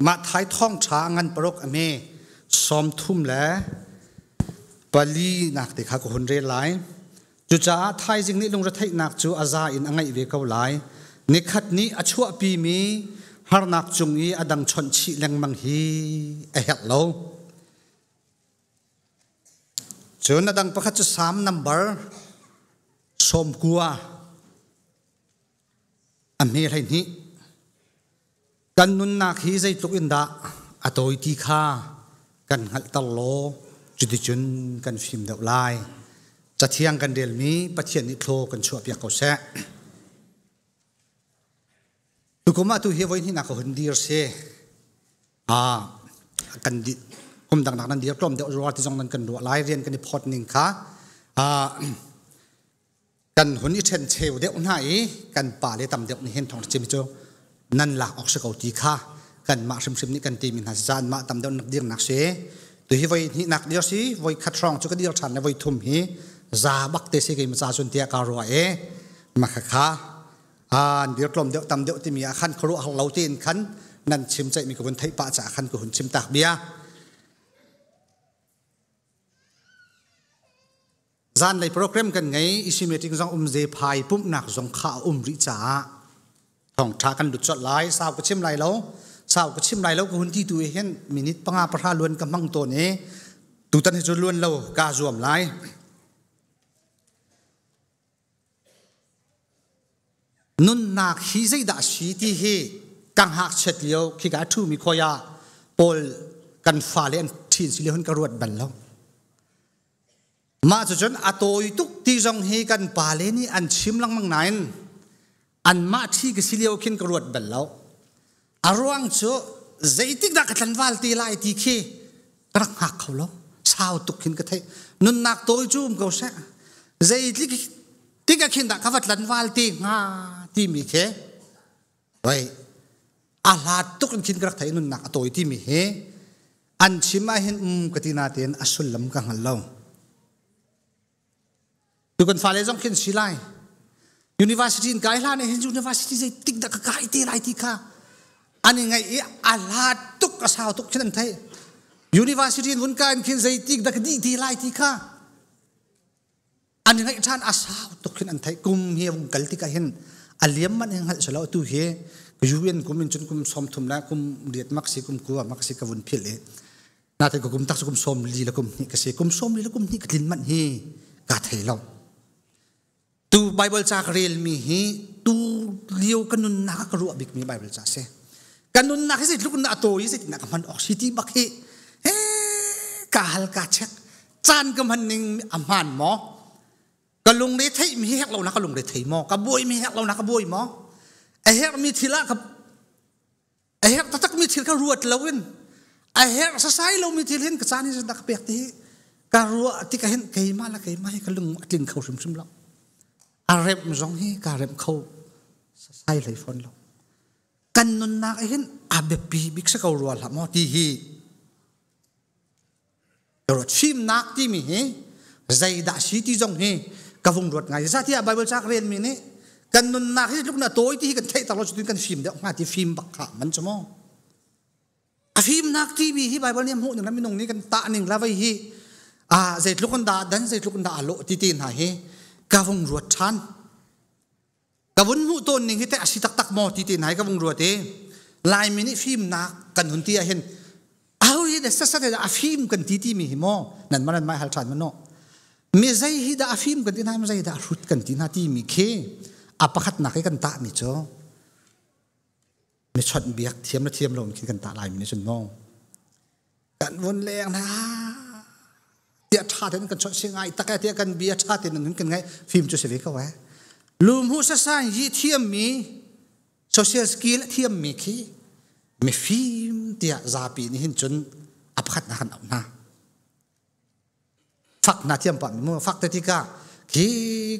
มาท้ายท่องช้างันปรกอเมซอมทุ่มแลปลีนักเด็กข้าก็คนเรียนหลายจุจ้าไทยจึงนี้ลงระไทยนักจูอาซาอินอังไงเวกเอาหลายนิคัดนี้อชัวปีมีฮาร์นักจงอีอดังชนชีแรงมังฮีเอฮโลจนอดังประคัตจะ3 number สมกัวอเมริกนี้กันนุนนักฮีใจตุกินดาอโตยตีข้ากันหัลตลโลจุดจุนกันฟิล์มเดาไลจะเที่ยงกันเดลมีปะเทียนนิโคลกันชัวเปียกเขาแซะตุกมาตุเฮวันที่นักคนดีร์เซกันดิผมดังนั้นเดียวกลมเดี๋ยวรอที่จงนั้นกันดูไลเรียนกันในพอดหนึ่งค่ะกันหุ่นอีเชนเชลเดี๋ยวไหนกันป่าเลยตำเดี๋ยวนี่เห็นทองจิมโจนั่นหลักออกสกาวตีค่ะกันมาชิมนี่กันตีมินหัสจานมาตำเดี๋ยวนักเดียร์นักเสตัวที่ไว้ที่นักเดียวสิไว้คัดรองจุกเดียวฉันในไว้ทุ่มฮีซาบักเตสิกิมซาสุนเตียการัวมาค่ะเดี๋ยวกลมเดี๋ยวตำเดี๋ยวที่มีอาคันครัวเราตีนขันนั่นชิมใจมีคนไทยป่าจากขันกับหุ่นชิมตากเบียจานในโปรแกรมกันไงอิสิเมติงจงเจพายปุ่มหนักจงข้าวริจ่าท่องชากันดุจไลสาวก็ชิมไรแล้วสาวก็ชิมไรแล้วก็หุ่นที่ตัวเห็นมินิปังอาประทาล้วนกับมังตัวนี้ตัวตันให้จนล้วนเรากาจวมไรนุนนักฮิใจด่าชีที่เฮกังหักเฉลียวขี้กาทูมีขยะปอลกันฟ้าเล่นทีนสิเลียนกระรวดบันแล้วมาจนอโตยตุกที่จงเฮกันป่าเลนี่อันชิมลังมังนันอันมาที่กสิเลียวขึ้นกระรวดบันแล้วอารวังโจใจติกดักกันวัลตีไล่ตีเขกระหักเขาแล้วชาวตุกขึ้นกระเทนุนนักโตยจูมเขาเสะใจติกขึ้นดักขวัดลันวัลตีงาที่มีเขไว้อาลาตุกขึ้นกระเทนุนนักโตยที่มีเฮอันชิมาเห็นกตินาเตียนอสุลลำกังหันแล้วดูกันฟ้าเลยจงขึ้นสิไลUniversity in Kailan eh University say tik da kakai ti lai ti ka ani ngai ala tuk asaw tuk chinan thai University in Hunkan kin say tik da di ti lai ti ka ani ngai chan asaw tuk chinan thai kum he galti ka hin aliam man hal salo tu he yuyen kum min chun kum som thum la kum riat maksi kum ku maksi ka vun phil e na thai kum tak kum som li la kum ni ka se kum som li la kum ni ka tin man he ka thai lo tu Bible cak real mi hi tu liu kanun nak karu abik mi Bible cak se kanun nak se luk na to yi se nak man oxity bak he kahal ka chek chan kaman ning amhan mo kalung le thai mi hek lo na kalung le thai mo ka boy mi hek lo na ka boy mo a hek mi thila ka a hek tatak mi thil ka ruat lawin a hek sa sai lo mi thil hin ka chani sa dak pek ti ka ruwa ti ka hin kai ma la kai mai kalung atlin khau sim lo arep mzong hi ka rep khâu sai lấy phone lo kan nun nak hin abe pi bik sa kaw rual ha mo ti hi rot phim nak ti mi hi zai da si ti jong hi ka vung rot ngai sa ti Bible chak ren mi ni kan nun nak hi luk na toy ti kan thai ta lo chu kan phim de ma ti phim bak kha man chmo a phim nak ti mi hi Bible ni mu nang mi nong ni kan ta ning la vai hi zai luk kan da dan zai luk kan da lo ti tin ha hi kavung ruột chan kavun mu ton ning hite asi tak tak mo ti tin hai kavung ruột te lai mini phim na kan hun ti a hen au ye da sa sa da a phim kan ti mi hi mo nan man mai hal chan man no mi zai hi da a phim kan tin hai ma zai da rut kan tin ha ti mi khe a pakhat na kai kan ta mi cho mi chot biak thiam na thiam lo mi kan ta lai mi chun mo kan won leng naเดียชาตินั้นกันชดเชยไงตะแกเดียกันเบียชาตินั้นกันไงฟิล์มจะเสียก็ไว้ลูมหูสัสานยี่เทียมมีโซเชียลสกิลเทียมมีขี้มีฟิล์มเดียซาปีนี่เห็นจนอับขัดนักเอาหน้าฟักนาเทียมปะมีมั่วฟักแต่ที่ก้าขี้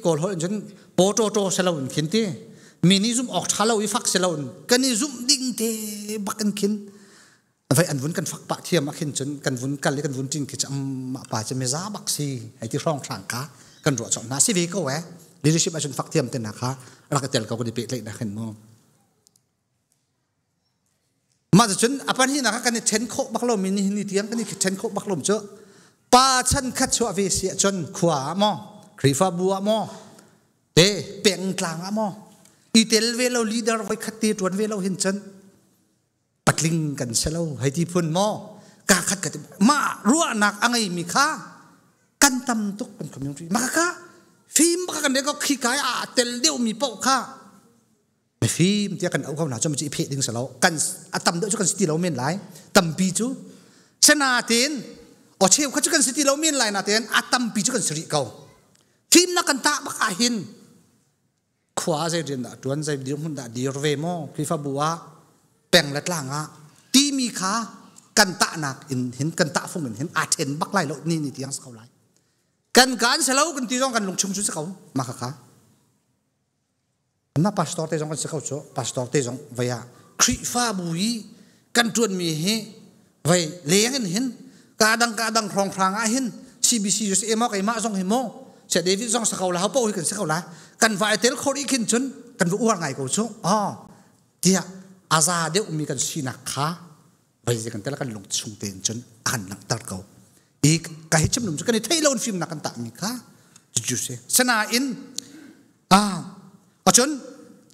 โกลหัวจนโปโตโตเซลล์ขินตีมีนี่ซุ่มออกชาลาวิฟักเซลล์กันนี่ซุ่มดิ้งเตบักกันขินไว้อันวุ้นกันฝักปะเทียมมาขึ้นจนกันวุ้นกันเลยกันวุ้นจริงคือจะมาป่าจะไม่ซาบักซีไอ้ที่ร่องทางก้ากันรวดสองนาซีวีก็แหวะลีดชิปอาจจะฝักเทียมเต็นนะคะรักเตลเขาก็ได้เปลี่ยนเลยนะขึ้นม มาจะจนอภันหินักกันเช่นโคบักลมมินิเทียงกันเช่นโคบักลมเจอป้าฉันคัดชัวเวเสียจนขวามอครีฟาบัวมอเเปียงกลางมออีเทลเวลลีดเดอร์ไว้คัดตีตวนเวลหินจนปัดลิงกันเสลาให้ที่พุ่นมอกาคัดกันมารัวหนักอะไรมีค่ากันตำตุกเป็นคอมมิวนิตี้มาค่ะฟิล์มกันเด็กก็ขี้กายเทลเดียวมีเป้าค่ะไม่ฟิล์มที่กันเอาเข้าหน้าจมันจะเพดดิ้งเสลากันตำเดือดจุกันสติเราเมียนไหลตำปีจูชนะเตียนเชี่ยวเขาจุกันสติเราเมียนไหลนาเตียนตำปีจุกันสริเก่าฟิล์มนักกันตาบักอาหินขวาใจเรียนด่าดวนใจเดียวหุ่นด่าดีรเวมอคริฟาบัวแป่งและล่างตีมีขากันตะหนักเห็นกันตะฟงเห็นอาเทนบักไล่แล้วนี่ที่ยังเขาไล่กันการเสลากันที่ต้องกันลงชุมชุดเขามาค่ะมาพาสตอร์เตจงกันเขาโจ้พาสตอร์เตจงไว้คริฟาบุยกันจวนมีเฮไว้เลี้ยงเห็นกาดังครองพรางเห็น CBC ยูสเอ็มก็ไอ้มาส่งเห็นโมเสด็จวิจงสักเขาละเขาป้อยกันสักเขาละกันไว้เตลเขาอีกขึ้นจนกันว่าอ้วนไงกูโจ้เดียอาซาเดียวมีกันสีนักขาไปจะกันแต่ละกันลงชุงเต็นจนอันหนักตัดเขาอีกการให้จำนวนจะกันในไทยเราฟิล์มนักกันตะมีค่ะจุดเสียชนะอินจน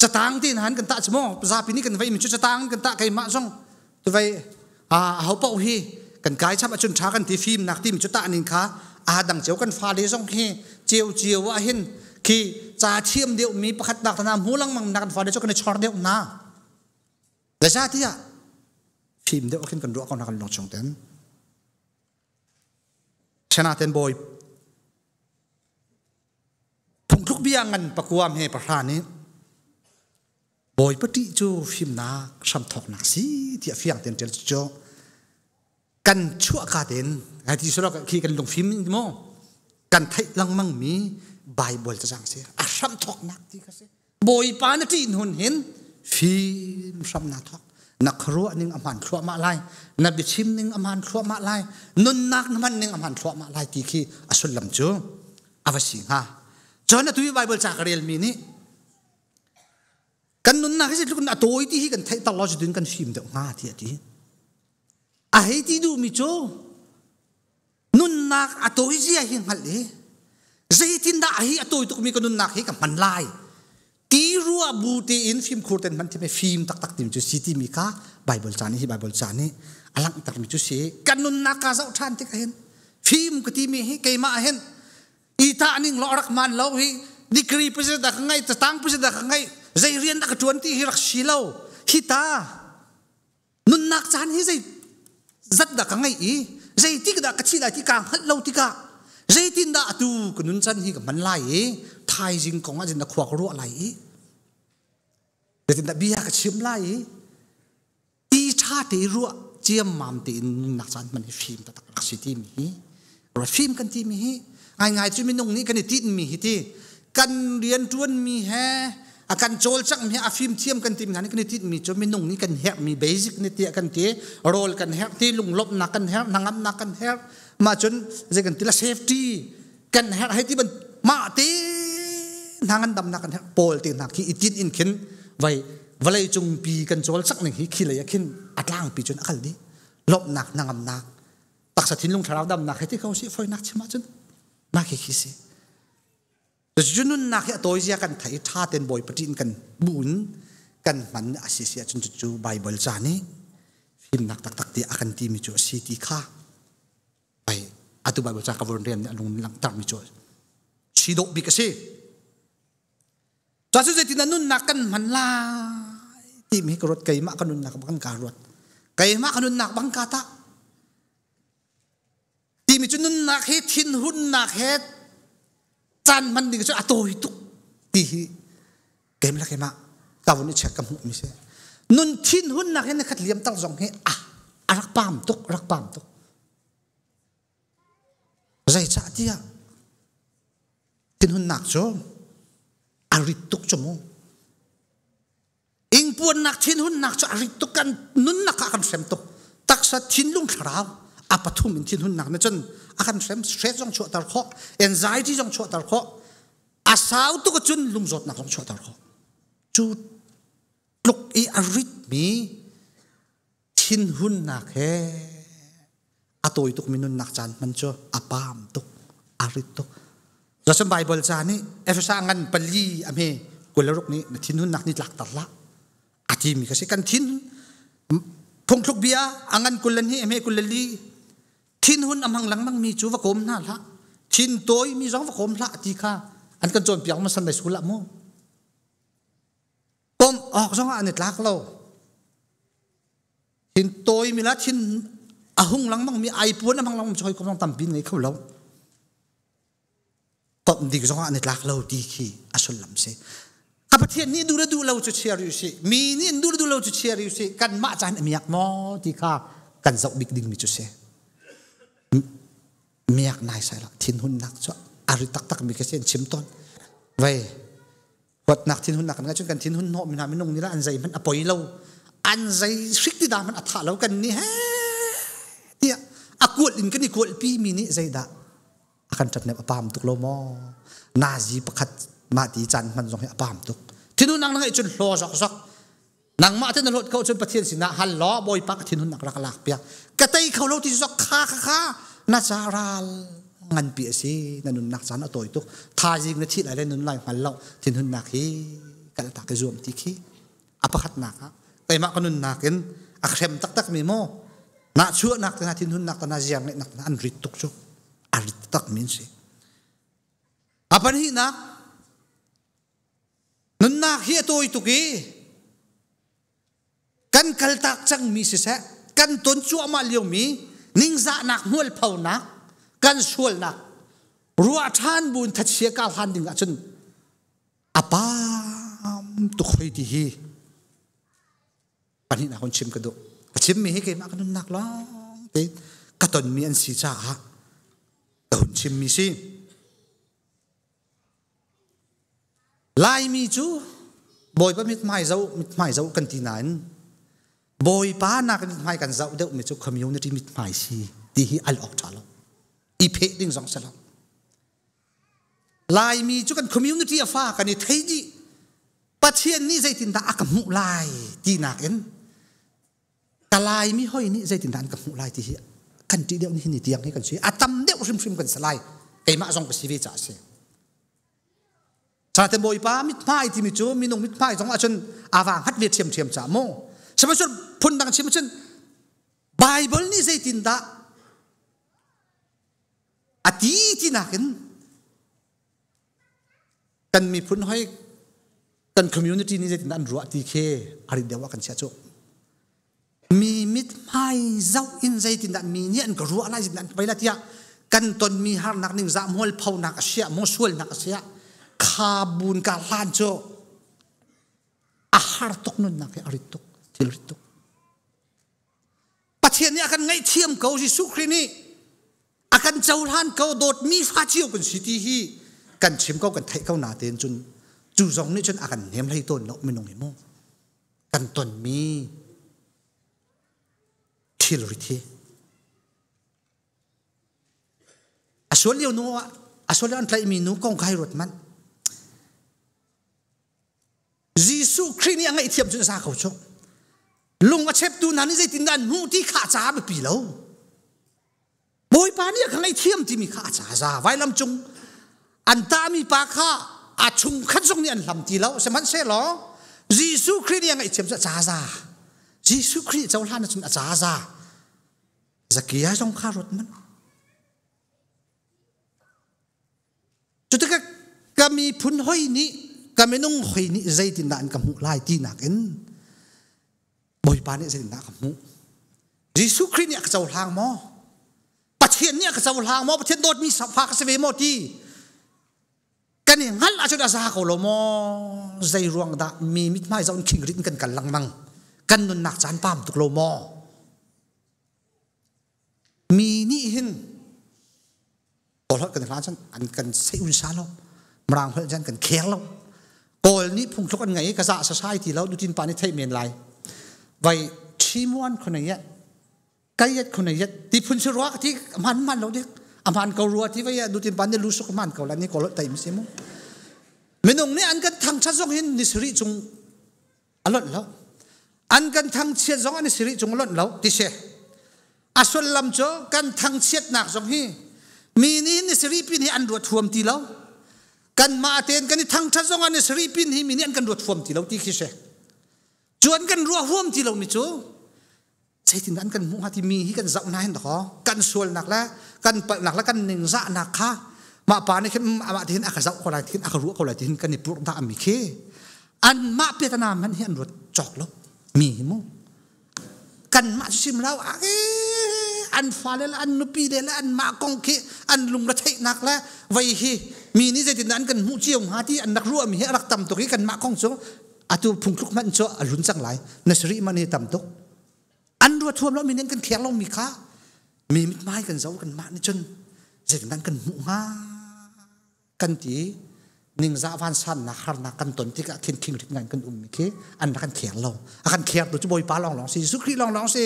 จะตั้งที่หันกันตะสมองภาษาปีนี้กันไว้มีชุดจะตั้งกันตะใครมาส่งตัวไว้เขาเป่าฮีกันกายชับจนช้ากันที่ฟิล์มนักที่มีชุดตะนินค่ะดังเจียวกันฟ้าเลยส่งฮีเจียวว่าเห็นคือจ่าเทียมเดียวมีประคัดดักธนามหูลังมังนักกันฟ้าเลยส่งกันในชอร์เดียวนะแต่ชาติฟิล์มเดียวขึ้นกันรัวกันนักกันลงชงเต็นชนะเต็นบอยผงทุกเบี้ยงันประกวมให้ประธานนี้บอยปฏิจูฟิล์มนักสัมทอกนักสิที่ฟิล์มเต็นเจลจูกันชั่วกาเต็นไอ้ที่สุดก็คือกันลงฟิล์มนี่มั้งกันไทยลังมั่งมีไบเบิลจะจังเสียสัมทอกนักที่ก็เสียบอยปานที่หุ่นเห็นฟิล์มสัมนักทอกนักครัวนิ่งอมันครัวมาไล่นับบิชิมนิ่งอมันครัวมาไล่นุนนักมันนิ่งอมันครัวมาไล่ที่คืออสุลลำจูอวสิงหาจนตัวไบเบิลจากเรียลมีนี่กันนุนนักที่สุดกันตัวที่กันไทยตลอดจนกันฟิล์มเดียวง่าที่ที่ไอ้ที่ดูมิจูนุนนักตัวที่ยังหันเลยใจที่ด่าไอ้ตัวที่มีกันนุนนักให้กับมันไล่ตีรัวบูตีอินฟิล์มคูร์เตนมันที่ไม่ฟิล์มตักติมจุดสิที่มีค่าไบเบิลจานี่ไบเบิลจานี่อลังตักมีจุดสิกันนุนนักกาเจ้าท่านที่เห็นฟิล์มก็ที่มีให้เกยมาเห็นอีตานิ่งล้อรักมันล้อให้ดีกรีพิเศษดักไงจะตั้งพิเศษดักไงใจเรียนดักจวนที่รักชิลล์ฮิตานุนนักจานให้ใจจัดดักไงอีใจที่กระดักชิลล์ที่กลางฮัลโหลที่กาใจที่ด่าตูกันนุนจันที่กับมันไล่ไทยจริงของอาจารย์ขวักรัวไหลแต่ที่นับบิยากชิมไล่ตีชาติรัวเจียมมามตีนักจันมันฟิล์มตักสิที่มีรถฟิล์มกันที่มีง่ายๆจุดมีนงนี้กันที่มีที่กันเรียนจวนมีแฮกันโจลจังมีฟิล์มเทียมกันที่มีกันที่มีจุดมีนงนี้กันแฮมีเบสิกนี่ที่กันที่โรลกันแฮที่ลุงลบนักกันแฮนางนักกันแฮมาจนจะกันที่ละเซฟตี้กันแฮให้ที่มันมาตีทางนั้นดำนักกันโปลตีนักขี้อิจินอินขึ้นไว้เวลาจงปีกันโจลสักหนึ่งขี้เลยขึ้นอัดล่างปีจนอันนี้ลบนักนางนักตักสถินลงทาราวดำนักให้ที่เขาสิไฟนักใช่ไหมจนนักขี้สิแต่จุนนู้นนักให้ตัวเสียกันไถ่ชาเต็นบ่อยปฏินกันบุญกันมันอาศัยเสียจนจู่ไบเบิลจานี่ฟิล์มนักตักที่อากันที่มีจุดสีที่ข้าไปอัตุไบเบิลจากกบฏเรียนลงหลังตักมีจุดชีโดบิกสิจาสุดที่นั่นนักกันมันลายที่มีกรดไก่มากกันนุนนักบังการถไก่มากกันนุนนักบังกาตะที่มีจุนนุนนักเฮทินหุ่นนักเฮจันมันดีก็จะอัตโตหิตุที่เกมละเกมะตาวันนี้เช็คกับหุ่นมิเสนุนทินหุ่นนักเฮในขัดเลี้ยมตั้งสองเฮรักปามตุกรักปามตุกใจจ่าที่ทินหุ่นนักโจอาริตุกจมูกอิงปวนนักทินหุ่นนักจะอาริตุกันนุนนักอาการเสมตุกตักสัตทินลุงขราวอาปทุมินทินหุ่นนักนั่นจนอาการเสมสเตรสจงชั่วตาร์ข้อเอนไซตี้จงชั่วตาร์ข้ออาสาวตุกจุนลุงจดนักจงชั่วตาร์ข้อจุดลุกอีอาริตมี thin hun nak he atoi tuk minun nak chan man cho apam tuk arit tuk Joseph Bible chani efesa ngan pali ame kularuk ni thin hun nak ni tlak tarla ati mi kasi kan thin phongthluk bia angan kulan hi ame kulali thin hun amhang lang mang mi chu wa kom na la thin toy mi jong wa kom la ti kha an kan chon piang ma san dai sula mo kom ok jong an tlak lo thin toy mi la thin ahung lang mang mi ai puan amang lang choi kom tam bin ngai khau lo kom dik jong an tlak lo ti khi asul lam se kapathian ni du lo chu chiar yu si mi ni du lo chu chiar yu si kan ma chan miak mo ti kha kan zau big ding mi chu se miak nai sai la thin hun nak cho ari tak tak mi ka sen chim ton vai wat nak thin hun nak nga chun kan thin hun no mi na mi nong ni la an zai man apoi lo an zai srik ti da man atha lo kan ni he tia akut in kan ni kol pi mi ni zai da akan tat ne apam tuk lo mo na ji pakhat ma ti chan man jong he apam tuk thin hun nak ngai chun hlo sak nang ma ten lot ko chun pathian sina hal lo boy pak thin hun nak rak lak pia ka tai khau lo ti sok kha na charal ngan pi si nanun nak chan atoi tuk tha jing na thi lai le nun lai hal lo thin hun nak hi kal ta ka zum ti khi apakhat nak ha ai ma kanun nakin akhrem tak tak mi mo na chu nak na thin hun nak na jiang le nak an rit tuk chu arit tak min si apan hi na nun nak hi atoi tuki kan kal tak chang mi si sa kan ton chu ama liu mi ning za nak nual phau nak kan sual nak ruwa than bun that sia ka han ding a chun apam tu khoi ti hi pani na kon chim ka do chim mi hi ke ma kan nak lo te ka ton mi an si cha ha ton chim mi si lai mi chu boy pa mit mai zau kan ti nan boy pa na kan mai kan zau de mi chu community mit mai si ti hi al ok thalo i phe ding jong sala lai mi chu kan community afa kan ni thei ji pathian ni zai tin da akamu lai ti nak en kalai mi hoi ni zai tin dan akamu lai ti hi kan ti de ni tiang hi kan si atam de rim kan salai kai ma jong ka si vi cha se cha te boy pa mit mai ti mi chu mi nong mit mai jong a chun awang hat ve thiam cha mo sama chun phun dang chim chun Bible ni zai tin da ati ti nakin kan mi phun hoi kan community ni zai tin dan ruwa ti khe ari dewa kan sia chu mi mit mai zau in zai tin dan mi ni an ka ruwa lai dan baila tia kan ton mi har nak ning za mol phau nak sia mo sual nak sia khabun ka lan cho a har tok nun nak ari tok til tok pathian ni akan ngai thiam ko Jesu Christ ni akan chaulan ko dot mi fa chiu kan city hi kan chim ko kan thai ko na ten chun chu jong ni chun akan nem lai ton no minong hi mo kan ton mi til thi asol yo no asol an tlai mi nu kong khai rot man Jesu Christ ni angai thiam chun sa ko chok lung a chep tu nan ni zai tin dan nu ti kha cha ba pi lo boy pa ni khangai thiam ti mi kha cha za vai lam chung an ta mi pa kha a chung khan jong ni an lam ti lo se man se lo Jesu Christ ni angai thiam cha za Jesu Christ chaw han chun a cha za zakia jong kha rot man chu ta ka kami phun hoi ni kami nong hoi ni zai tin dan ka mu lai ti nak en boy pa ni zai na ka mu Jesu Christ ni ka chaw hang mo pathian ni ka chaw hang mo pathian dot mi sa pha ka se ve mo ti kan ni ngal a chu da sa ko lo mo zai ruang da mi mit mai zon king rit kan lang mang kan nun nak chan pam tuk lo mo mi ni hin Kol kan ran chan an kan sei un sa lo mrang hol chan kan khel lo kol ni phung thok an ngai ka za society lo du tin pa ni thai men lai vai chimwan khona ya kayat khona ya ti phun se ro ti man lo de aman ko ro ti vai du tin pa ni lu su man ko la ni kol tai mi se mo menong ni an kan thang cha jong hin ni sri chung alot lo อันกันทั้งเชียจงอันนี้สิริจงล้นเราที่เชอาส่วนลำโจกันทั้งเชียหนักจงฮีมีนี่นี่สิริปินให้อันรวดท่วมที่เรากันมาเตียนกันนี่ทั้งชั้นจงอันนี้สิริปินให้มีนี่อันกันรวดท่วมที่เราที่เชจวนกันรัวท่วมที่เรานี่โจใช่ที่นั้นกันมุขที่มีที่กันเจ้านายหรอกันส่วนหนักแล้วกันหนักแล้วกันหนึ่งจะหนักค่ะมาป่านนี่คือมาที่นั่นอาจจะเจ้าคนไรที่นั่นอาจจะรู้คนไรที่นั่นกันนี่ปลุกตามีเคอันมาเปียตนามันเห็นรถจอกแล้วมีมั้งกันมาชิมแล้วอันฟ้าแล้วอันนุปีแล้วอันมากองเคอันลุงระเทนักแล้วไว้ฮีมีนี่จะที่นั้นกันมุเจียวหาที่อันนักรู้มีเหรักต่ำตัวนี้กันมากองโซ่อาตุพุ่งลุกมันโซ่ลุ้นจังไรนัสรีมันนี่ต่ำตัวอันรัวท่วมแล้วมีเน้นกันแข็งเรามีค้ามีมิตรไม้กันเจ้ากันมานี่จนเสร็จนั้นกันมุงากันตีนิ่งซาวันสันนักฮาร์นักกันตนที่ก็เข็นคิงถึงงานกันมีเคอันนักกันแข็งเราอาการแข็งตัวจะบอยป้าลองสิสุขีลองสิ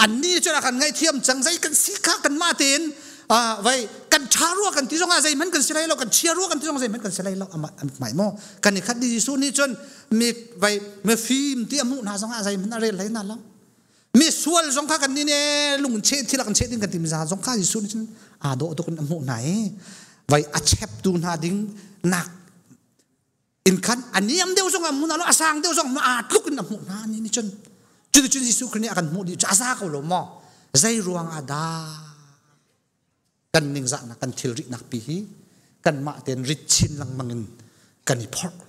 อันนี้จนอาการไงเทียมจังใจกันสีข้ากันมาเตียนไว้กันชารัวกันที่ตรงอะไรมันกันสิไรเรากันเชียรัวกันที่ตรงอะไรมันกันสิไรเราหมายมั่วกันในคัดดีสุนี่จนมีไว้เมื่อฟิล์มที่อมุนาตรงอะไรมันอะไรไรนั่นแล้วมีส่วนสงข้ากันนี่เนี่ยลุงเช็ดที่ละกันเช็ดดิ้งกันติมซาสงข้าที่สุดฉันโดดตัวกันอมุไหนไว้อาเชฟดูนาดิ้งหนักอินคันอันนี้ยำเดียวสงอมุนาแล้วอาสางเดียวสงมาลุกกันอมุนานี่จนที่สุดคนนี้อากันมุดีจะอาสาเขาหลงมอใจรวงอาดากันนิ่งจักนักกันทิลรินักปีฮีกันมาเต็นริชินลังมังงินกันอีพอร์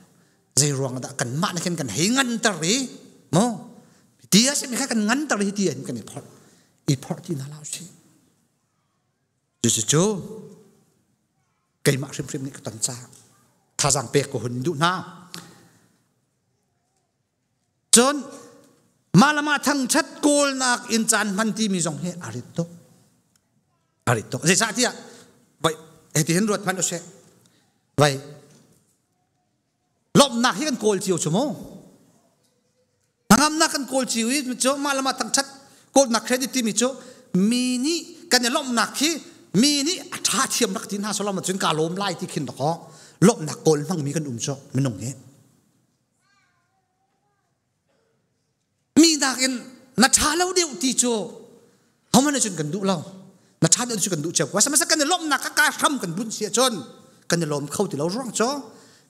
ใจรวงอาดากันมาในกันเฮงันตรีมอdia sih mereka kan ngantar dia ni kan import di nalau sih, justru kayak mak sim ni ketan cah, thazang pek ko Hindu na, John malama thang chat kol nak incan manti mi jong he arito, jadi saat dia, baik, di Hindu man usah, baik, lom nak he kan kol ciu cuma ngam nak kan kol ciwi mico malama tang chat kol nak kredit mico mini kan lom nak hi mini atha thiam nak tin ha solom chun ka lom lai ti khin doko lom nak kol mang mi kan umcho minong he mi nak in na tha lo deu ti cho homan chun kan du lo na tha deu chu kan du che wa sama sa kan lom nak ka tham kan bun sia chon kan lom khau ti lo rong cho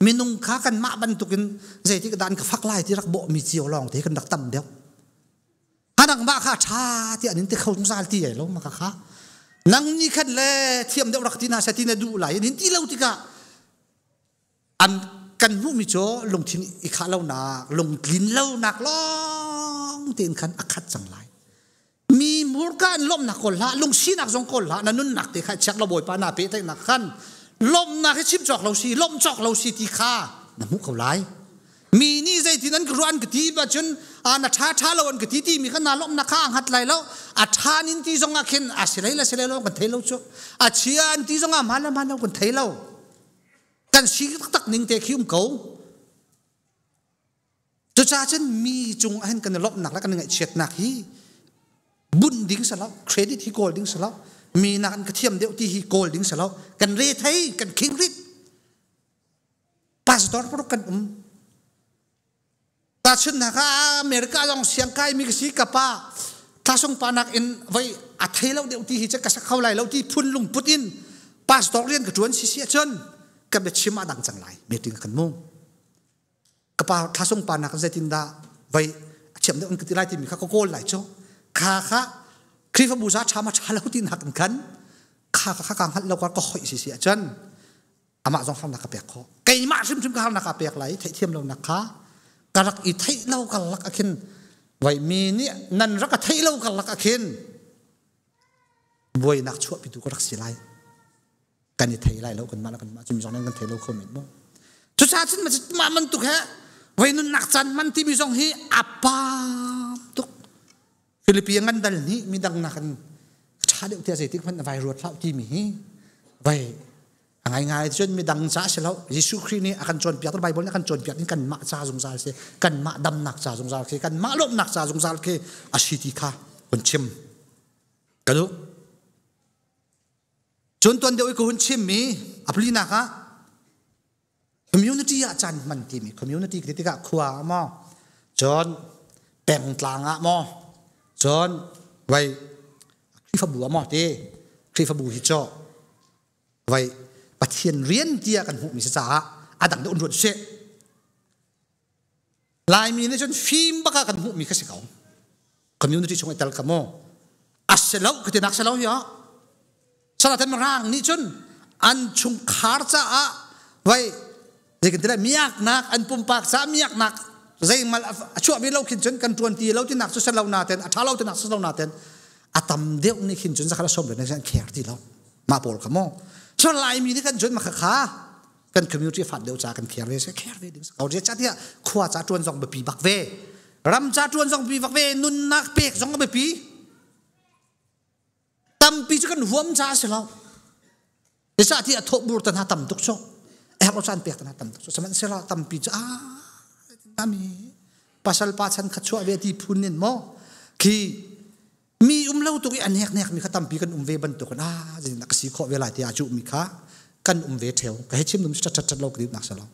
มีนุ่งขากันมาบรรทุกินใจที่กระดานกับฟักไล่ที่รักโบมีเจียวลองที่กันดักตั้มเดียวหาดังบ้าข้าชาที่อันนี้ที่เขาสงสารที่ใหญ่ลงมาค่ะนังนี่ขันเล่เทียมเดียวรักที่นาเสตินาดูไหลนี่ที่เราที่กะอันกันมุมิโจลงที่อีขาเราหนักลงลิ้นเราหนักล้องเตียนขันอักขัดจังไรมีมูลการล้มหนักคนละลงชีหนักสองคนละนั่นนุ่นหนักที่ขัดเช็คเราบ่อยปานาเป๊ะแต่หนักขันลมนักให้ชิมจอกเราสีลมจอกเราสีที่ข้าน้ำมุกเขาไหลมีนี่ใจที่นั้นกรันกตีบัจนนัชชาเราอันกตีที่มีขนาดลมนักข้างหัดไหลแล้วอัชานินที่ทรงอาเข็นอาศิไรละศิไรเรากันเทเราชุอาเชียนที่ทรงอามาเรากันเทเรากันชีตักนิ่งเตะคิ้วเขาจะจ้าฉันมีจงเห็นกันลมหนักแล้วกันไงเฉียดหนักฮีบุญดิ้งสลับเครดิตที่โกลดิ้งสลับมีนักกระเทียมเดียวที่ฮีโกลดิ้งสลับกันเรทให้กันคิงริกพาสตอร์พวกกันตาชุนนะครับอเมริกาลองเสียงไกลมีกระสีกับป้าถ้าส่งปานักอินไว้อัดให้เราเดียวที่ฮีจะกระสักเข้าไหลเราที่พุ่นลุงพุดอินพาสตอร์เรียนกระชวนเสียชนกันเป็นชิมาดังจังไรเมติงกันมุ่งกระป้าถ้าส่งปานักจะตินดาไว้เชื่อมเดียวกันกระติไลที่มีข้าโกลไหลโจข้าคริฟบูชาชามาชาเราที่นักกันข้ากางหัดเราก็หอยเสียจนอามาจงทำนักเปียกเขาไก่มาชิมข้าวนักเปียกไหลเทียมเรานักข้ากรักอีไทยเรากันลักอคินไว้มีนี่นั่นรักไทยเรากันลักอคินบวยนักชั่วปิดูก็รักสีไลกันอีไทยไลเรากันมาแล้วกันมาจุ่มจองนั่งกันไทยเราคอมเมนต์บ้างทุกชาติฉันมันตุกแค่ไว้นุ่นนักจันมันที่มีจงฮีอับปาตุกฟิลิปปินส์กันดัลนี้มีดังนักชาเดียวที่จะติดพันไวรัสเล่าที่มีไว้ง่ายๆจนมีดังจ้าเสร็จแล้วยิสุครีนี่อาการจนเปียกตัวใบบนนี้อาการจนเปียกนี่กันมาจ้าสงสารเสียกันมาดำหนักจ้าสงสารเสียกันมาลบหนักจ้าสงสารเสียอาชีติค่ะคนชิมกันดูจนตัวเดียวอีกคนชิมมีอัปลีนักฮะคอมมูนิตี้อาจารย์มันที่มีคอมมูนิตี้ที่กะขวามาจน แต่งต่างอ่ะมอจนไว้คริฟบัวมอที่คริฟบัวฮิโจไว้ปัจเจียนเรียนเดียกันหุมิสจ้าอาดังเดอุนรวดเชลายมีในจนฟิล์มบักกันหุมิกสิเขาคอมมูนิตี้ช่วงไอตัลกามออัศเลวคือนักเสลาวเหรอสลัดมันร่างนี่จนอันชุงขาร์จ้าไว้เด็กกันที่ได้มีอักนักอันปุ่มปากสามีอักนักใจมาช่วยมีเราขินจนกันตรวนตีเราที่นักสุดเราหนาเต็นอัฐเราที่นักสุดเราหนาเต็นอาตมเดียวนี่ขินจนสักการะสมเลยในฉันแคร์ที่เรามาปวดขโมยส่วนลายมีนี่กันจนมาขากันคอมมูนิตี้ฝันเดียวจ้ากันแคร์เลยใช่แคร์เลยเขาเรียกจ้าที่ขวาจ้าตรวนส่งไปปีบักเวรำจ้าตรวนส่งปีบักเวนุนนักเปียกส่งไปปีตั้มปีจะกันหัวมจ้าเสียแล้วเดี๋ยวจ้าที่ทบบูรตันหาตั้มตุกโชเราจานเปียกตันหาตั้มตุกโชสมัยเสียแล้วตั้มปีจ้านามีภาษาปัจจันขัดชัวเวทีพูนินโมคือมีเล่าตัวอันเนี้ยมีข้าตั้มปีกันเวบันตุกันจะนักสีข้อเวลาที่อาจุมีข้ากันเวเทวก็ให้ชิมนุ่มชัดๆเรากรีบนักสลา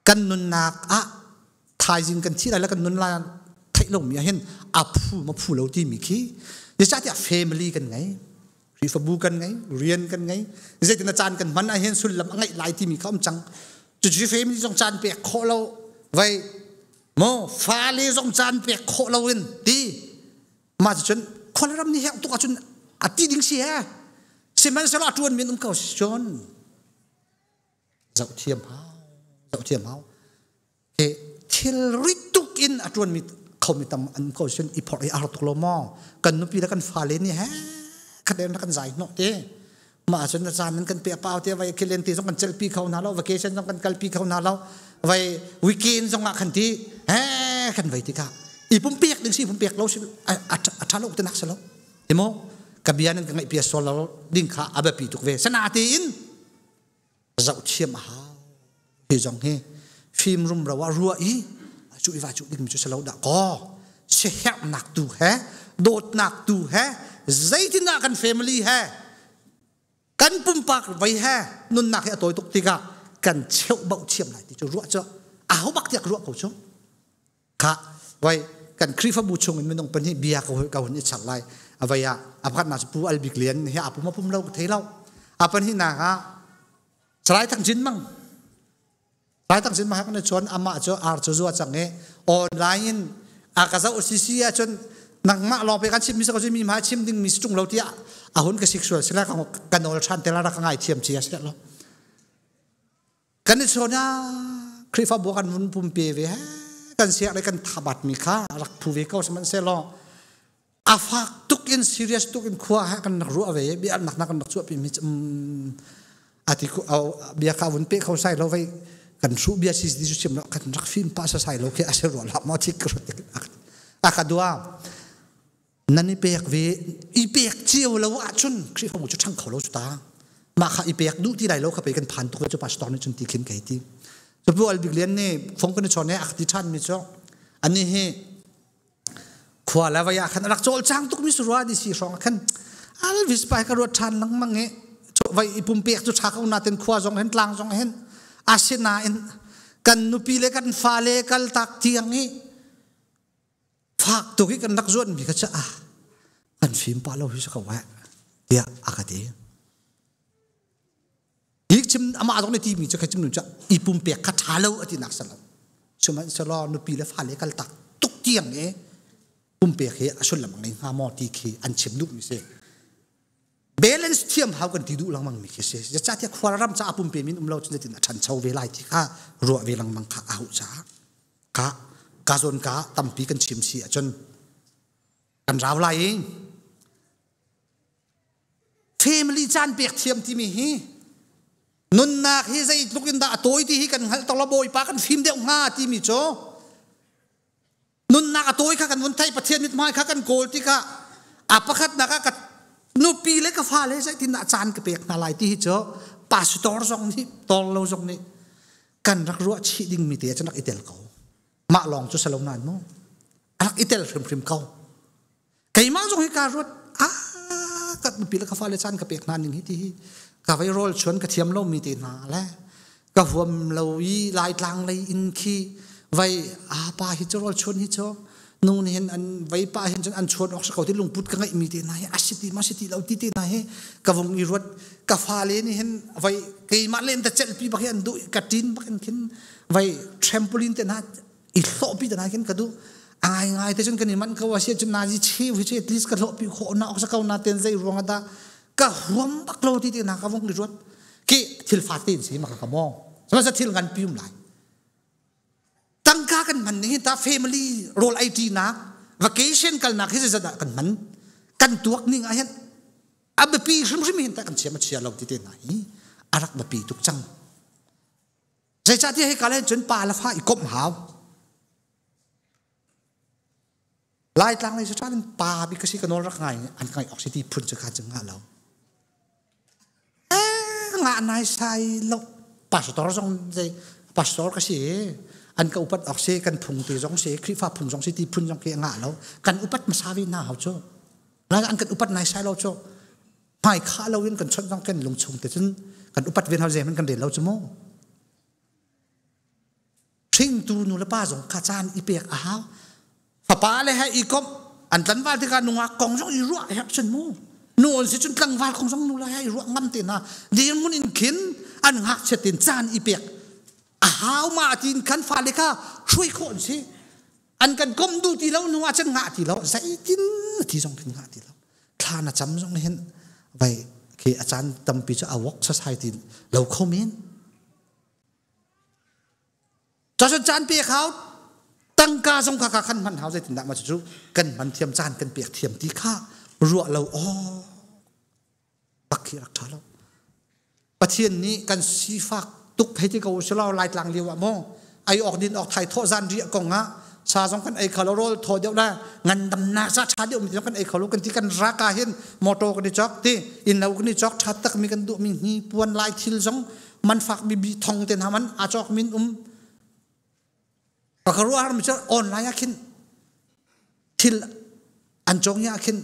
กันนุนนักทายจินกันที่ไรแล้วกันนุนลาไทยลงมีเห็นพูมาพูเราที่มีขี้เดี๋ยวจะที่เฟมิลี่กันไงรีฟบูกันไงเรียนกันไงเดี๋ยวจะอาจารย์กันมันเห็นสุดลำไงหลายที่มีข้ามจังจุดที่เฟมิลี่ต้องจานเปียกข้อเราไว้โมฟาเลต้องจานเปียกข้อเราเองดีมาจนคนละรำนี่เหรอตัวจนอติดิ่งเสียเสมันสละจวนมีนุ่มเก่าจนเจ้าเทียมเฮาเทลริตุกินจวนมีเขามีตำอันเขาจนอีพอร์ตอาร์ตุกโลมอกันนุ่มปีแล้วกันฟาเลนี่ฮะคะแนนกันใจเนาะเต้มาจนอาจารย์นั้นกันเปียเปล่าเต้ไว้เคเลนตีต้องกันเจลปีเขาหน้าเราวัคเคชั่นต้องกันกัลปีเขาหน้าเราไว้วิกินต้องกันที่กันไว้ที่ก้าอีปุ่มเปียกดึงสิปุ่มเปียกเราสิอัฐเราอุตนักสละเห็นมั้ยกับยานั้นกันไงเปียโซลเราดิ้งขาอาเบปีตุกเวสนาตีนเจ้าเชี่ยมหาที่จงเฮฟิล์มรุมเราว่ารัวอีจุยว่าจุดิ้งจุสลาวด่าก็เชี่ยหนักดูแฮโดดหนักดูแฮใจที่นักกันแฟมิลี่แฮกันปุ่มปากไว้แฮนุนหนักให้ตัวตุกติกากันเชี่ยวเบาเชี่ยมไหนที่จะรัวเจ้าเอาบักเดียกรัวเขาชงค่ะไว้กันคริฟบูชงมันต้องเป็นที่เบียร์เขาหุ่นนี่ฉันไรเอาไว้อาพัดนาสปูอัลบิกเลียนเฮียอาปุมาปุ่มเราเทเราอาเป็นที่นาฮะสลายทั้งจินมั่งสลายทั้งจินมาให้กันชนอามาเจ้าอาร์เจ้าจังเงออนไลน์อากาศอุศิยจนนังมาลองไปกันชิมมิสก็จะมีมาชิมดิ้งมิสจุงเราที่หุ่นกับเซ็กชวลสิแล้วกันโอลชันแต่ละรักง่ายเทียมเชียสิแล้วกันชนนะคริฟบูกันวุ่นปุ่มเปียเวกันเสียอะไรกันทับัดมีค่าหลักผู้เวก้าสมันเซลล์อาฟักตุกินซีเรียสตุกินขวาให้กันรู้เอาไว้เบียร์หนักกันช่วยพิมิตอาทิตย์เอาเบียร์ข้าววนเป๊ะเขาใส่เราไว้กันสู้เบียร์ซีดีสุดเฉียบแล้วกันรักฟิล์มป้าใส่เราแค่อาศัยรัวหลับมาที่กระดิ่งอาคาดัวนั่นอีเปียกเวอีเปียกเจียวเราว่าจนคริฟบูจะช่างเขาเราสุดตามาค่ะอีเปียกดูที่ไหนเราขับไปกันผ่านตัวจะปัสตอนนี้จนตีขึ้นไก่ที่จะพูดอัลบิกเลียนนี่ฟงกันชนเนี่ยอักติชันมิจ้าอันนี้เฮขวาแล้วว่าอยากขันรักโจลจางตุกมิสุราดิสิรองขันอัลวิสไปกับรถชันลังมังเงไว้ปุ่มเปียกจุดชักเอาหน้าเต็นขวาจงเห็นกลางจงเห็นอาเซนาเอ็นกันนุปีเล็กันฟาเลกันตักเทียงนี้ฝากตุกิกันนักจวนมีก็จะกันฟิล์มปาเราพิสเขาไว้เดี๋ยวอากาศดีอีกชิมอามาตรงในทีมีจะใครชิมหนุนจะอีปุ่มเปียกคาถาเราอธินักสลับชมันสลอนุปีและฟาเลกันตักตุกเทียงเอปุ่มเปียกเฮอชุนละมังในหามอตีเคอันชิมดุมิเซเบลนส์เทียมหากันที่ดูลังมังมีเคเซจะจัดที่ควารำจะปุ่มเปียมินเราจะติดฉันเช่าเวลาที่ข้ารัวเวลังมังข้าอาหุจ้ากาโซนกาตั้มปีกันชิมซีจนกันราวไล่เฟมิลี่จานเปียกเทียมที่มีฮีนุนนักฮีใจลุกินดาตัวที่ฮีกันตลบอยปากันฟิล์มเดียวง่าที่มีโจนุนนักตัวข้ากันวันไทยประเทศมิตรไม้ข้ากันโกลที่ข้าอาปะคัดนักกันนุปีเล็กฟ้าเล็กใจที่อาจารย์กับเปียกนาลายที่ฮีโจปาสตอร์ซองนี้ตอลเราซองนี้กันรักรัวชีดิ่งมีเตียจะนักอิเตลเขามาลองจุดสลงนานมั้งรักอิเตลพริมเขาไก่มาซองให้การรัวกับนุปีเล็กฟ้าเล็กอาจารย์กับเปียกนานอย่างนี้ที่กับไวโรลชวนกระเทียมเรามีตีนาแล้วกับหัวเราอีลายกลางเลยอินคีไว้ปาฮิจโรลชวนฮิจโร nung hen an vai pa hen chen an chon ok sakau ti lungput ka ngai mi te na he asiti masiti lau ti te na he ka vong i ruat ka fa le ni hen vai ke ma len ta chel pi ba hen du ka tin ba ken vai trampoline te na i hlo pi te na ken ka du ngai te chen kan man ka wa se chen na ji chi wi che at least ka hlo pi kho na ok sakau na ten zai ruang da ka huam bak lo ti te na ka vong i ruat ki thil fa tin si ma ka mong sama sa thil ngan pium lai tangka kan man ni ta family role IT na vacation kal na khise zada kan man kan tuak ni nga hen ab pi shum shum hin ta kan chema chia lo ti te na hi arak ba pi tuk chang zai cha ti he kalen chun pa la fa i kom haw lai tlang lai cha chan pa bi kasi kan ol rak ngai an kai oxity phun cha kha chang nga lo nga nai sai lo pastor jong zai pastor kasi an ka upat oxe kan phung ti jong se khri fa phung jong se ti phun jong ke nga lo kan upat masawi na haw cho la an kan upat nai sai lo cho mai kha lo in kan chon jong kan lung chung te chun kan upat ven haw je man kan de lo chmo thing tu nu la pa jong kha chan i pek a haw fa pa le ha i kom an tan wa ti ka nu nga kong jong i ru ha chen mo nu on se chun tlang wa kong jong nu la ha i ru ngam te na di mun in kin an hak chetin chan i pek how ma tin kan fa le ka shui khon si an kan kom du ti lo nuwa chen nga ti lo sai tin ti jong kan nga ti lo thla na cham jong hen vai ke achan tam pi cha awok society lo khomin cha chan pi khau tang ka jong kha khan man hau zai tin da ma chu kan man thiam chan kan pek thiam ti kha ruwa lo o bakhi rak tha lo pathian ni kan si fak tuk hay ti ko selo lai tlang liwa mo ai ok din ok thai tho zan ri ko nga sa jong kan ai khalorol tho deu na ngan dam na sa tha deu mi kan ai khalo kan ti kan ra ka hin moto kan chok ti in lau kan chok that tak mi kan du mi hi puan lai thil jong man fak bi bi thong ten haman a chok min ka kharu har mi cha online akin thil an chong ya akin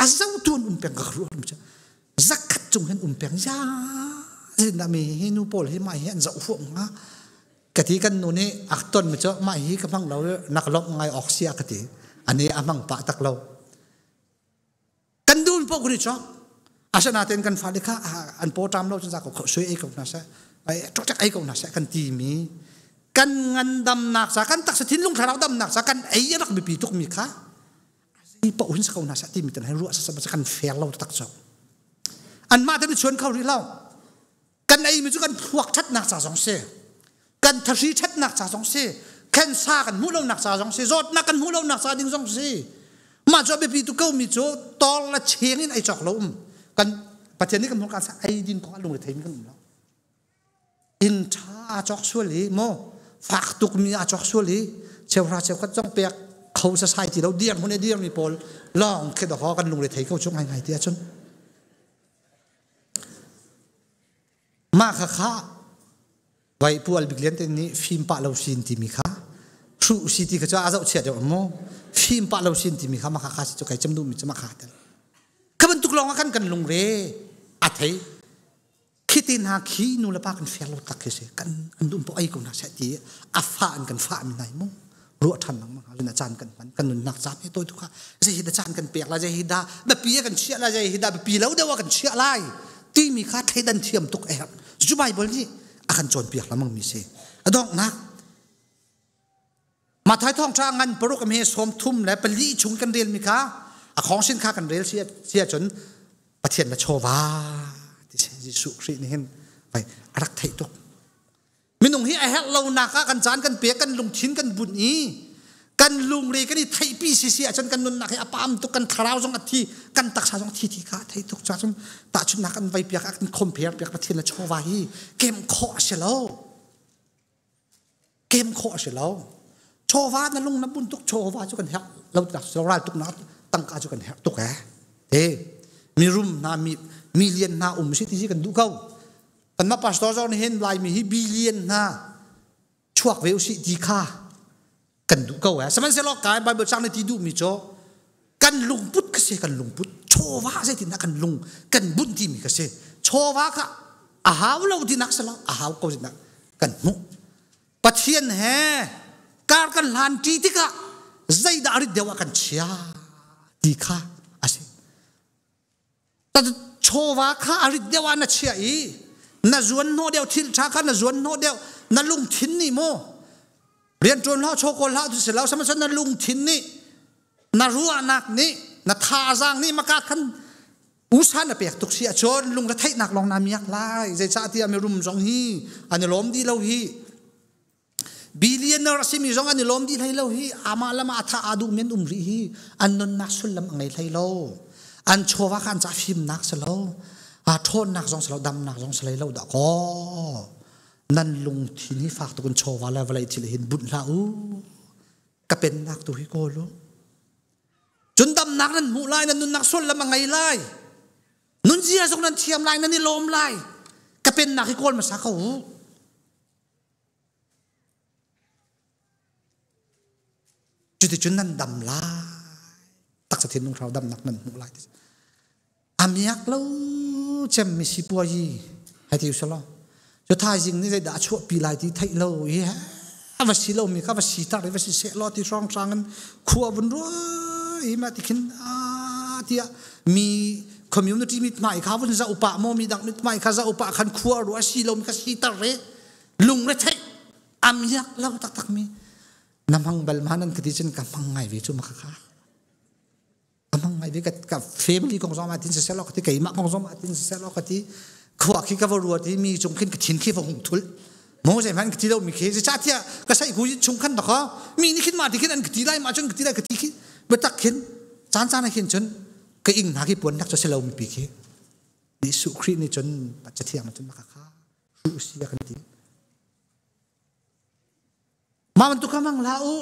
azau tun peng ka kharu mi cha zakat chung hen peng ya na mi hinu pol hi mai hen zau fu nga kati kan nu ni akton mi cho mai hi ka phang lo nak lop ngai oxia kati ani amang pa tak lo kan dun po kuni cho asana ten kan fa kha an po tam lo cha ko sui ai ko na sa ai tok tak ai ko na sa kan ti mi kan ngan dam nak sa kan tak sa thin lung tharau dam nak sa kan ai rak bi pi tuk mi kha i pa un sa ko na sa ti mi tan hai ru sa kan fel lo tak cho an ma tan chuan khau ri lo kan ai mi chu kan phuak that nak sa jong se kan thari that nak sa jong se kan sa kan mu lo nak sa jong se zot na kan mu lo nak sa ding jong se ma jo be pi tu ko mi chu tol la cheng in ai chok lo kan pathian ni kan mu kan sa ai din ko lung le thei mi kan lo in tha chok suali mo fak tuk mi a chok suali chewra chew khat jong pek khau sa sai ti lo diam hune diam mi pol long khe do kan lung le thei ko chung ngai ti a chun ma kha kha vai pual biglen te ni phim pa lo sin ti mi kha thu si ti kha cha azau che de mo phim pa lo sin ti mi kha ma kha kha si chu kai cham du mi chama kha ta khaban tuk long kan lung re a thei khitin ha khi nu la pa kan fel lo tak se kan andum po ai ko na sa ti a fa an kan fa mi nai mo ro than nang ma le na chan kan man kan nun nak cha pe toi tu kha je hi da chan kan pek la je hi da pi kan chia la je hi da pi lo de wa kan chia lai ti mi kha thei dan thiam tuk e chu bible ni akan chon piak lamang mi se adong na ma thai thong cha ngan paruk am he som thum le pali chung kan rel mi kha a khong sin kha kan rel sia chon pathian na chowa ti se jisu khri ni hen vai arak thei tok minung hi a hel lo na ka kan chan kan pe kan lung thin kan bun ni kan lung re kan ni thei pi si chon kan nun na khai apam tok kan tharau jong athi kan tak sa jong thi kha thei tok cha chon ta chun na kan vai piak kan compare piak pathian na chowa hi kem kho selo kem kho selo chowa na lung na bun tok chowa chu kan hel lo tak so ra tok na tang ka chu kan hel tok e mi rum na mi million na si ti kan du kau kan ma pastor zo ni hen lai mi hi billion na chuak veu si ti kha kan du kau saman se lo kai bible chang ni ti du mi cho kan lung put ka se kan lung put chowa se ti na kan lung kan bun ti mi ka se chowa ka a haw lo ti nak sa lo a haw ko ti na kan mu pathian he kar kan lan ti ti ka zai da arit dewa kan chia ti kha ase ta chowa kha arit dewa na chia I na zuan no deu thil tha kha na zuan no deu na lung thin ni mo rian tron la choko la tu se la sama san na lung thin ni na ruwa nak ni na tha jang ni maka khan usan na pek tuk sia chon lung la thai nak long na miak lai zai cha ti ame rum jong hi an lom di lo hi billionaire asimi jong an lom di lai lo hi ama lama atha adu men ri hi an non nak sul lam ngai lai lo an chowa khan cha phim nak sa lo a thon nak jong sa lo dam nak jong sa lai lo da ko nan lung thi ni fak to kun chowa la walai thil hin bun la u ka pen nak tu hi ko lo chun dam nak nan mu lai nan nun nak sul lam ngai lai nun zia jong nan thiam lai nan ni lom lai ka pen nak hi kol ma sa koจุดจุดนั้นดำลายตักสะเทียนนุ่งเราดำนักนั้นมุลายอามียักเล่าเจมมิสิปัวยีให้ที่อุศลจะทายจริงนี่ได้ด่าชั่วปีลายที่ไทยเล่าเฮ้ยว่าสิเล่ามีข้าว่าสิตาเลยว่าสิเสลอที่ร้องสังกันขัวบนรั้วมาที่ขินที่มีคอมมูนิตี้มิตรใหม่ข้าวันจะอุปะโมมีดักมิตรใหม่ข้าจะอุปะขันขัวรั้วสิเล่ามีข้าสิตาเลยลุงเลยไทยอามียักเล่าตักมีน้ำมังเบลมานั่นคือที่ฉันกำมังไงวิจุมาค่ะกำมังไงวิกับเฟมิลี่ของสมาตินเสร็จแล้วก็ที่ไก่มาของสมาตินเสร็จแล้วก็ที่ขวาขี้กับวัวที่มีจงขึ้นกับทิ้งขี้ฟงทุลโม่ใช่ไหมที่เรามีขี้จะจ้าที่ก็ใส่กุยจงขึ้นต่อเขามีนี่ขึ้นมาที่ขึ้นอันที่ได้มาจนที่ได้ก็ที่ขึ้นเมื่อตักขึ้นจานให้ขึ้นจนก็อิงหาขี้ปนนักจะเสลามีปีขี้นี่สุขรีนี่จนปัจจัยที่มันจนมาค่ะสุเสียกันที่มามันตุกมังลาอู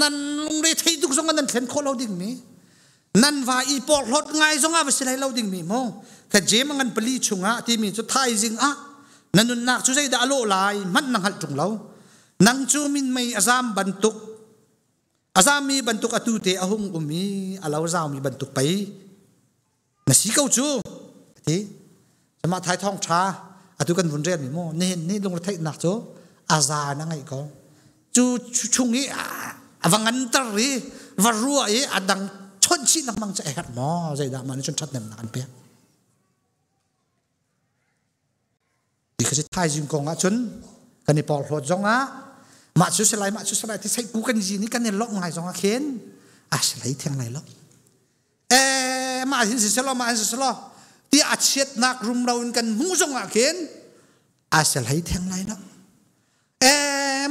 นั่นลงได้ที่ตุกสงกันนั่นเห็นคนเราดิ่งมีนั่นว่าอีปอดรถไงสงอาไปสิไรเราดิ่งมีมองแค่เจมันกันปลีชุงอ่ะที่มีจุดท้ายจริงอ่ะนั่นนุ่นนักช่วยได้อโลลายมันนังหัดจงเรานังจูมินไม่อาซามบรรทุกอาซามมีบรรทุกอตุเตอหงอุมีอาลาวซาวมีบรรทุกไปน่ะสีเก้าจูที่จะมาท้ายท้องชาอตุกันวุ่นเรียนมีมองนี่ลงได้ที่นักจูอาซานั่งไงก็จูชุงนี้วังอันตรีวรัวอดังชนชีนักมังจะแอบมอใจดามันชนชัดเต็มนักเปียดีก็จะทายจิงกงอ่ะชนกันนี่ปอลโหดจงอ่ะมาชุสไลที่ใช้กูกันจีนี่กันเนี่ยล็อกไงจงอ่ะเข็นสไลเทียงไหนล็อกมาหินสิสลอมาหินสิสลอที่อาเชียดนักรุมเรากันหูจงอ่ะเข็นสไลเทียงไหนล็อก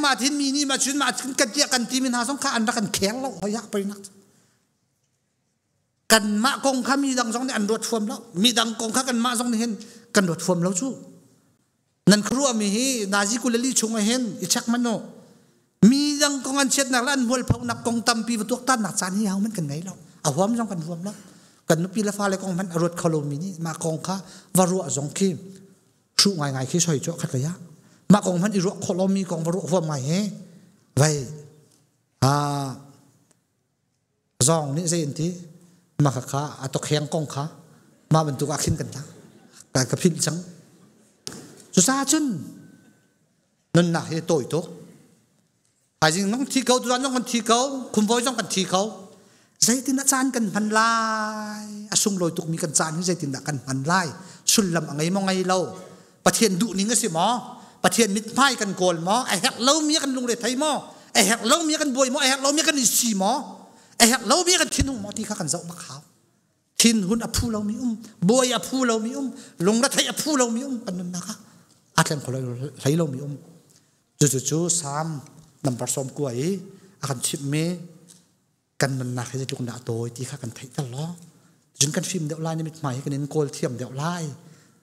มาทิ้งมีนี่มาชุนมากันเจียกันทีมินหาสงฆ์อันรักกันแข็งแล้วหอยไปนักกันมากงข้ามีดังสองนี่อันรวดฟวมแล้วมีดังกงข้ากันมาสองนี่เห็นกันรวดฟวมแล้วชู้นั่นครัวมีฮีนาจิกุลลีชงเห็นอิชักมันโนมีดังกงอันเช็ดนักลั่นหัวเผานักกงตัมปีประตูต้านหนักจานนี้เอามันกันไงแล้วเอาหัวมันสองกันฟวมแล้วกันนุปีละฟ้าเลยกงมันรวดคาโลมีนี่มากงข้าวารัวสองขี้ชู่ง่ายขี้ซอยโจ๊กขัดกระยะมากองพันอิรุขลมีกองบรุขว่าไม่เฮ้ไว้จองนี่เองที่มาข้าตกแข็งกองข้ามาบรรทุกอาขินกันทั้งการกระพินจังสุดท้ายจนนั่นน่ะเหตุตัวอีกหายจริงน้องที่เขาตัวน้องกันที่เขาคุณพ่อจ้องกันที่เขาใจตินอาจารย์กันพันลายอสุงลอยตุกมีกันจานที่ใจตินกันพันลายสุดลำอะไรมองไงเราประเทศดุนี่ก็สิหมอประเทศมิตรไพ่กันโกลหมอไอ้แหกเล่าเมียกันลุงเด็ดไทยหมอไอ้แหกเล่าเมียกันบวยหมอไอ้แหกเล่าเมียกันอิสีหมอไอ้แหกเล่าเมียกันทิ้นหุ่นหมอที่ข้ากันเจ้ามาขาวทิ้นหุ่นอภูเรามีบวยอภูเรามีลุงเด็ดไทยอภูเรามีกันนั่นนะคะอาจารย์คนเราไทยเรามีจู่ๆซ้ำนำผสมกล้วยอาการชิมเมกันนั่นนะคะจะจุกหน้าโตที่ข้ากันไทยตลอดจนกันฟิล์มเดี่ยวไล่ในมิตรใหม่กันเน้นโกลเทียมเดี่ยวไล่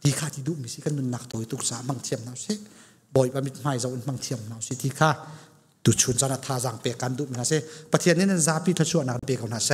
ที่ข้าที่ดูมีสิกันนั่นนักโตตุกสามังเทียมน่าเสบ่อยประมิตรไม่จะอุ่นมังเทียมเราสิที่ข้าตุชุนจานาทาจังเปกันดูมันนะเสประเทศนี้นั่นซาปีทชวนนักเปกันนะเส